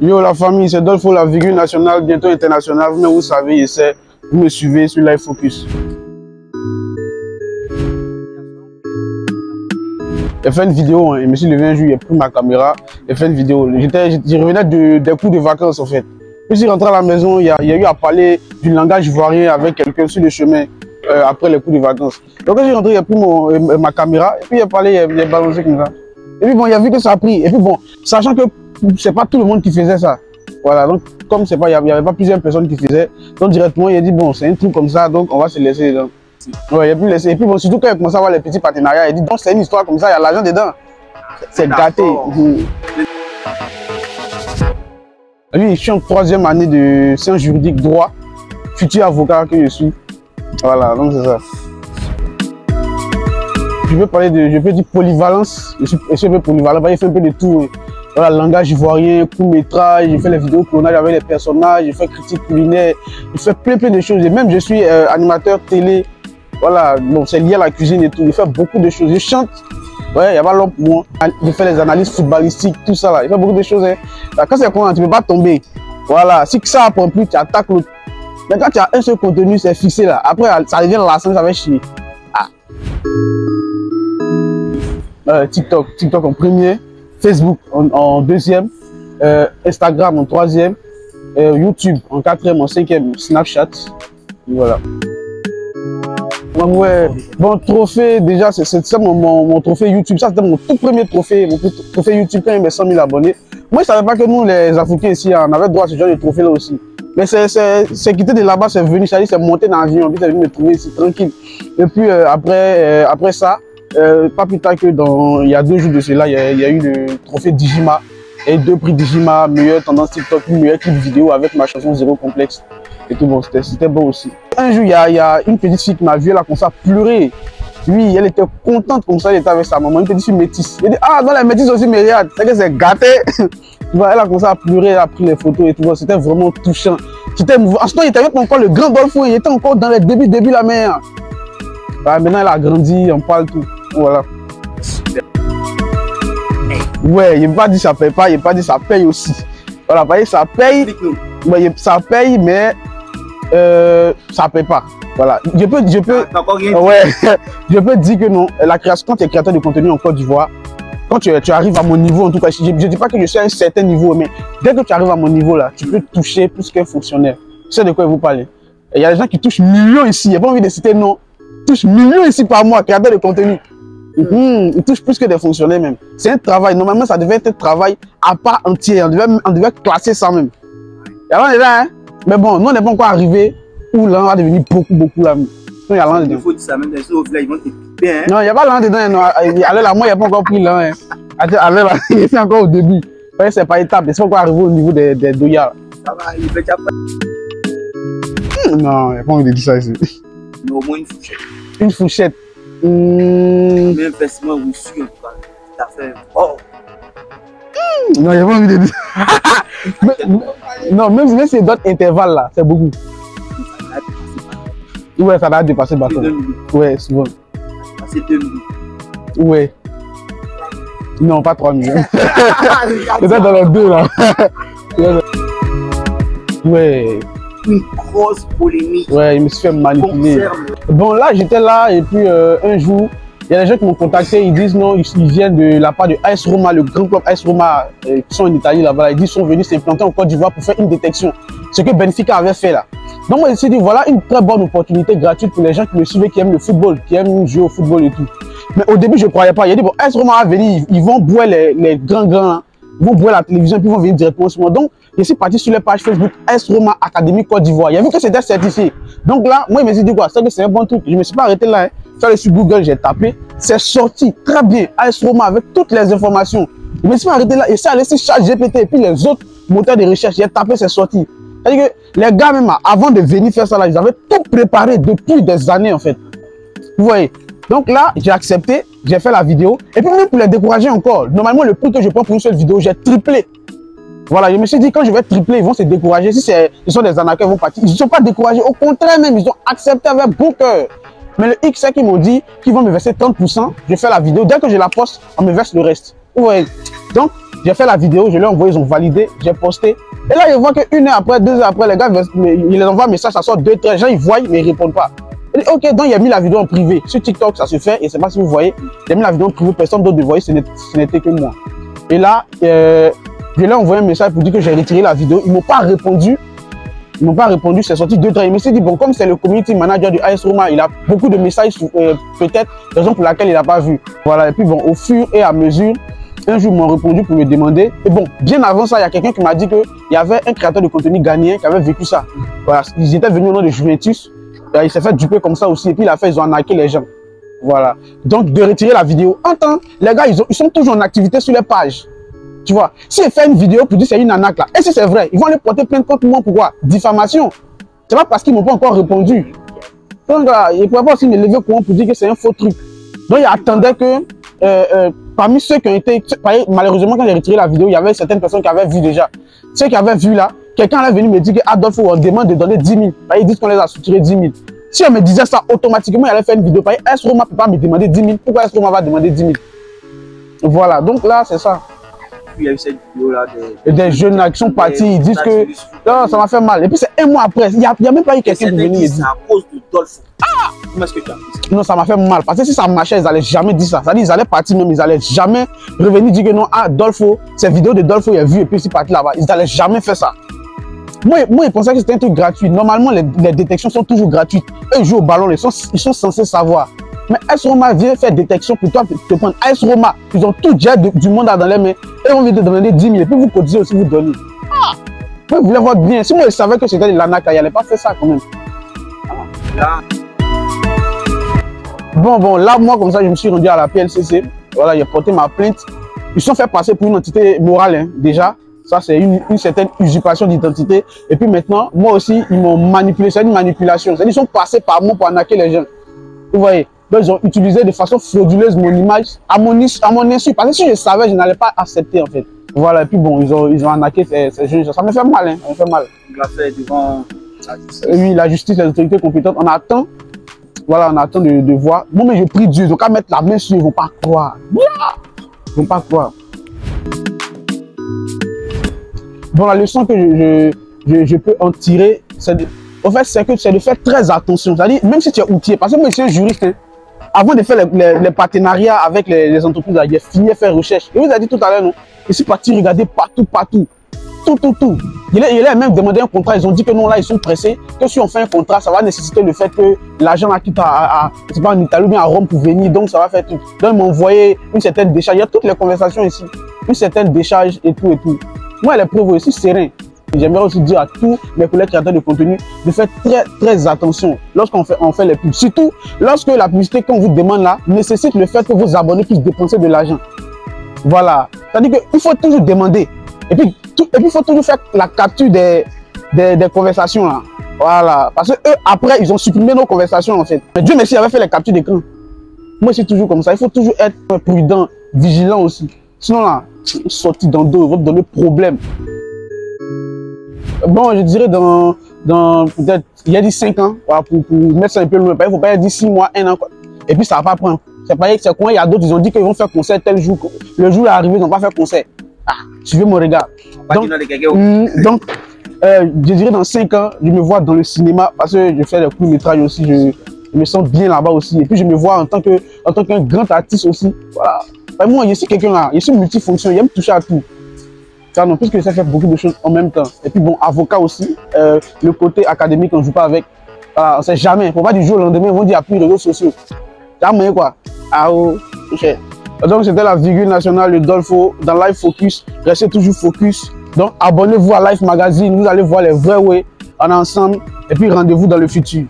Yo la famille, c'est Dolfo, la virgule nationale, bientôt internationale. Vous savez, vous me suivez sur Live Focus. J'ai fait une vidéo, je me suis levé un jour, j'ai pris ma caméra, j'ai fait une vidéo. Je revenais des cours de vacances en fait. Je suis rentré à la maison, il y a eu à parler du langage ivoirien avec quelqu'un sur le chemin après les cours de vacances. Donc quand je suis rentré, j'ai pris ma caméra et puis j'ai parlé, j'ai balancé comme ça. Et puis bon, il a vu que ça a pris. Et puis bon, sachant que c'est pas tout le monde qui faisait ça. Voilà, donc comme c'est pas, il n'y avait pas plusieurs personnes qui faisaient, donc directement il a dit bon, c'est un truc comme ça, donc on va se laisser dedans. Ouais, il a pu laisser. Et puis bon, surtout quand il a commencé à voir les petits partenariats, il dit donc c'est une histoire comme ça, il y a l'argent dedans. C'est gâté. Lui, je suis en 3e année de sciences juridiques droit, futur avocat que je suis. Voilà, donc c'est ça. Je peux dire polyvalence, je suis un peu polyvalent, il fait un peu de tout. Voilà, langage ivoirien, court-métrage, j'ai fait les vidéos clonage avec les personnages, j'ai fait critique culinaire, j'ai fait plein de choses. Et même je suis animateur télé, voilà, bon, c'est lié à la cuisine et tout, j'ai fait beaucoup de choses. Je chante, ouais, il n'y a pas l'homme pour moi. J'ai fait les analyses footballistiques, tout ça là, j'ai fait beaucoup de choses. Hein. Quand c'est comment, tu ne peux pas tomber. Voilà, si ça apprend plus, tu attaques l'autre. Mais quand tu as un seul contenu, c'est fixé là. Après, ça devient lassant, ça va chier. Ah. TikTok en premier. Facebook en 2e, Instagram en 3e, YouTube en 4e, en 5e, Snapchat. Voilà. Ouais, bon, trophée, déjà, c'est ça mon trophée YouTube. Ça, c'était mon tout premier trophée YouTube quand il y avait 100 000 abonnés. Moi, je ne savais pas que nous, les Africains ici, on avait droit à ce genre de trophée là aussi. Mais c'est quitté de là-bas, c'est venu, c'est monté dans l'avion, puis c'est venu me trouver ici tranquille. Et puis après ça, pas plus tard que il y a 2 jours de cela, il y a eu le trophée Digima. Et 2 prix Digima, meilleure tendance TikTok, meilleur clip vidéo avec ma chanson Zéro Complexe. Et tout bon, c'était bon aussi. Un jour, il y a une petite fille qui m'a vu, elle a commencé à pleurer. Oui, elle était contente comme ça, elle était avec sa maman, une petite fille métisse. Elle dit, ah, dans les métisses aussi, mais regarde, c'est que c'est gâté. Elle a commencé à pleurer, elle a pris les photos et tout. C'était vraiment touchant. C'était émouvant. En ce temps, il était avec encore le grand Dolfo, il était encore dans les débuts de la mer. Bah, maintenant, elle a grandi, on parle tout. Voilà. Ouais, il n'a pas dit ça paye pas, il n'a pas dit ça paye aussi. Voilà, voyez, ça paye, ça paye, mais ça paye pas. Voilà. Je peux dire que non. La création, quand tu es créateur de contenu en Côte d'Ivoire, quand tu arrives à mon niveau, en tout cas, je ne dis pas que je suis à un certain niveau, mais dès que tu arrives à mon niveau là, tu peux toucher plus qu'un fonctionnaire. Tu sais de quoi vous parlez. Il y a des gens qui touchent millions ici, il n'y a pas envie de citer non. Ils touchent millions ici par mois, créateur de contenu. Ils touchent plus que des fonctionnaires même. C'est un travail. Normalement, ça devait être un travail à part entier. On devait classer ça même. Il y a là dedans, hein? Mais bon, nous, on n'est pas encore arrivé où l'an va devenir beaucoup là. Il y a l'an dedans. Il faut dire ça même, ils vont te piper, hein? Non, il n'y a pas l'an dedans. Non. Allez là, moi, il n'y a pas encore pris l'an. Hein. Allez là, c'est encore au début. C'est pas étape. Il faut encore arriver au niveau des doyas. Ça va, il fait pas. Non, il n'y a pas envie de dire ça ici. Mais au moins une fourchette. Une fourchette. Même investissement reçu, t'as fait. Oh! Non, il n'y a pas envie de dire. Non, même si c'est d'autres intervalles là, c'est beaucoup. Ouais, ça va dépasser le bâton. Ouais, souvent. C'est 2 millions. Ouais. Non, pas 3 millions. C'est ça dans les 2 là. Ouais. Une grosse polémique. Ouais, il me suis fait manipuler. Bon, là, j'étais là et puis un jour, il y a des gens qui m'ont contacté, ils disent non, ils viennent de la part de AS Roma, le grand club AS Roma, qui sont en Italie là-bas. Ils disent qu'ils sont venus s'implanter en Côte d'Ivoire pour faire une détection. Ce que Benfica avait fait là. Donc, moi, je me suis dit, voilà une très bonne opportunité gratuite pour les gens qui me suivent, qui aiment le football, qui aiment jouer au football et tout. Mais au début, je ne croyais pas. Il a dit, bon, AS Roma va venir, ils vont boire les grands, hein. Ils vont boire la télévision, puis ils vont venir directement sur moi. Donc, je suis parti sur les pages Facebook AS Roma Académie Côte d'Ivoire. Il a vu que c'était certifié. Donc là, moi, il me dit quoi? C'est un bon truc. Je ne me suis pas arrêté là. Hein. Je suis allé sur Google, j'ai tapé. C'est sorti très bien. AS Roma avec toutes les informations. Je me suis pas arrêté là. Et ça a laissé ChatGPT et puis les autres moteurs de recherche. J'ai tapé, c'est sorti. C'est-à-dire que les gars, même avant de venir faire ça là, ils avaient tout préparé depuis des années en fait. Vous voyez? Donc là, j'ai accepté, j'ai fait la vidéo. Et puis même pour les décourager encore, normalement le prix que je prends pour une seule vidéo, j'ai triplé. Voilà, je me suis dit quand je vais tripler, ils vont se décourager. Si ce sont des arnaqueurs, ils vont partir. Ils ne sont pas découragés, au contraire même, ils ont accepté avec bon cœur. Mais le X, c'est qu'ils m'ont dit qu'ils vont me verser 30%. Je fais la vidéo, dès que je la poste, on me verse le reste. Vous voyez? Donc, J'ai fait la vidéo, je leur ai envoyé, ils ont validé, j'ai posté. Et là, ils voient qu'une heure après, 2 heures après, les gars, ils les envoient un message, ça sort 2, 3, les gens, ils voient, mais ils ne répondent pas. Et ok, donc il a mis la vidéo en privé. Sur TikTok, ça se fait, et je ne sais pas si vous voyez, il a mis la vidéo en privé, personne d'autre ne voyait, ce n'était que moi. Et là, je leur ai envoyé un message pour dire que j'ai retiré la vidéo. Ils ne m'ont pas répondu. Ils m'ont pas répondu, c'est sorti 2 temps. Il me s'est dit, bon, comme c'est le community manager du AS Roma, il a beaucoup de messages, peut-être, raison pour laquelle il n'a pas vu. Voilà, et puis bon, au fur et à mesure, un jour, ils m'ont répondu pour me demander. Et bon, bien avant ça, il y a quelqu'un qui m'a dit qu'il y avait un créateur de contenu ghanéen qui avait vécu ça. Voilà, ils étaient venus au nom de Juventus. Il s'est fait duper comme ça aussi, et puis ils ont arnaqué les gens. Voilà. Donc, de retirer la vidéo. En temps, les gars, ils sont toujours en activité sur les pages. Tu vois, si ils font une vidéo pour dire c'est une arnaque là, et si c'est vrai, ils vont aller porter plainte contre moi. Pourquoi? Diffamation. C'est pas parce qu'ils m'ont pas encore répondu. Donc, ils ne pouvaient pas aussi me lever pour dire que c'est un faux truc. Donc, ils attendaient que, parmi ceux qui ont été, malheureusement, quand j'ai retiré la vidéo, il y avait certaines personnes qui avaient vu déjà. Ceux qui avaient vu là, quelqu'un est venu me dire qu'Adolphe, on demande de donner 10 000. Ils disent qu'on les a soutirés 10 000. Si on me disait ça, automatiquement, il allait faire une vidéo. AS Roma ne peut pas me demander 10 000. Pourquoi AS Roma va demander 10 000? Voilà, donc là, c'est ça. Il y a eu cette vidéo-là des jeunes là qui sont partis, ils disent que non, ça m'a fait mal. Et puis c'est un mois après, il n'y a même pas eu quelqu'un qui venait. C'est à cause de Dolpho. Comment est-ce que tu as fait ça? Non, ça m'a fait mal. Parce que si ça marchait, ils n'allaient jamais dire ça. C'est-à-dire, ils allaient partir même, ils n'allaient jamais revenir dire que non, ah, Dolpho, cette vidéo de Dolpho, il a vu et puis ils sont partis là-bas. Ils n'allaient jamais faire ça. Moi, ils pensaient que c'était un truc gratuit. Normalement, les détections sont toujours gratuites. Eux, ils jouent au ballon, ils sont censés savoir. Mais AS Roma vient faire détection pour toi, te prendre. AS Roma, ils ont tout déjà du monde dans les mains. Et on vient te demander 10 000. Et puis vous cotisez aussi, vous donnez. Ah! Vous voulez voir bien. Si moi, je savais que c'était de l'arnaque, il n'allait pas faire ça quand même. Là. Bon, là, moi, comme ça, je me suis rendu à la PLCC. Voilà, j'ai porté ma plainte. Ils sont fait passer pour une entité morale, hein, déjà. Ça, c'est une certaine usurpation d'identité. Et puis maintenant, moi aussi, ils m'ont manipulé. C'est une manipulation. C'est-à-dire, ils sont passés par moi pour arnaquer les gens. Vous voyez? Donc, ils ont utilisé de façon frauduleuse mon image à mon insu. Parce que si je savais, je n'allais pas accepter, en fait. Voilà, et puis bon, ils ont arnaqué ces jeunes. Ça me fait mal, hein. Ça me fait mal. Il l'a fait devant la justice. Oui, la justice, les autorités compétentes. On attend. Voilà, on attend de voir. Moi, mais je prie Dieu. Ils n'ont qu'à mettre la main sur eux. Ils ne vont pas croire. Ils ne vont pas croire. Bon, la leçon que je peux en tirer, c'est de faire très attention. C'est-à-dire, même si tu es outillé, parce que moi, je suis un juriste, hein, avant de faire les partenariats avec les entreprises, j'ai fini de faire recherche. Et vous avez dit tout à l'heure, non? Je suis parti regarder partout. Tout. Il a même demandé un contrat. Ils ont dit que non, là, ils sont pressés. Que si on fait un contrat, ça va nécessiter le fait que l'agent là quitte c'est pas en Italie ou bien à Rome pour venir. Donc, ça va faire tout. Donc, ils m'ont envoyé une certaine décharge. Il y a toutes les conversations ici. Une certaine décharge et tout. Moi, les preuves aussi serein. J'aimerais aussi dire à tous mes collègues créateurs de contenu de faire très attention lorsqu'on fait les pubs. Surtout lorsque la publicité qu'on vous demande là nécessite le fait que vos abonnés puissent dépenser de l'argent. Voilà. C'est-à-dire qu'il faut toujours demander. Et puis il faut toujours faire la capture des conversations là. Voilà. Parce que eux, après, ils ont supprimé nos conversations en fait. Mais Dieu merci, ils avaient fait les captures d'écran. Moi, c'est toujours comme ça. Il faut toujours être prudent, vigilant aussi. Sinon là, sorti dans le dos, ils vont te donner problème. Bon, je dirais dans peut-être, il y a dit 5 ans, voilà, pour mettre ça un peu loin. Il ne faut pas dire 6 mois, 1 an. Quoi. Et puis ça va pas prendre. C'est pas c'est quoi, il y a d'autres, ils ont dit qu'ils vont faire concert tel jour. Le jour est arrivé, ils n'ont pas fait concert. Ah, suivez mon regard. Donc, je dirais dans 5 ans, je me vois dans le cinéma parce que je fais des courts-métrages aussi. Je me sens bien là-bas aussi. Et puis je me vois en tant qu'un grand artiste aussi. Voilà. Moi, je suis quelqu'un là, je suis multifonction, j'aime toucher à tout. Car non, puisque ça fait beaucoup de choses en même temps. Et puis bon, avocat aussi, le côté académique, on ne joue pas avec. On ne sait jamais. Il ne faut pas du jour au lendemain, ils vont dire qu'il n'y a plus de réseaux sociaux. C'est moyen quoi. Ah oh, cher. Donc c'était la virgule nationale de Dolpho dans Live Focus. Restez toujours focus. Donc abonnez-vous à Life Magazine, vous allez voir les vrais way. On est ensemble. Et puis rendez-vous dans le futur.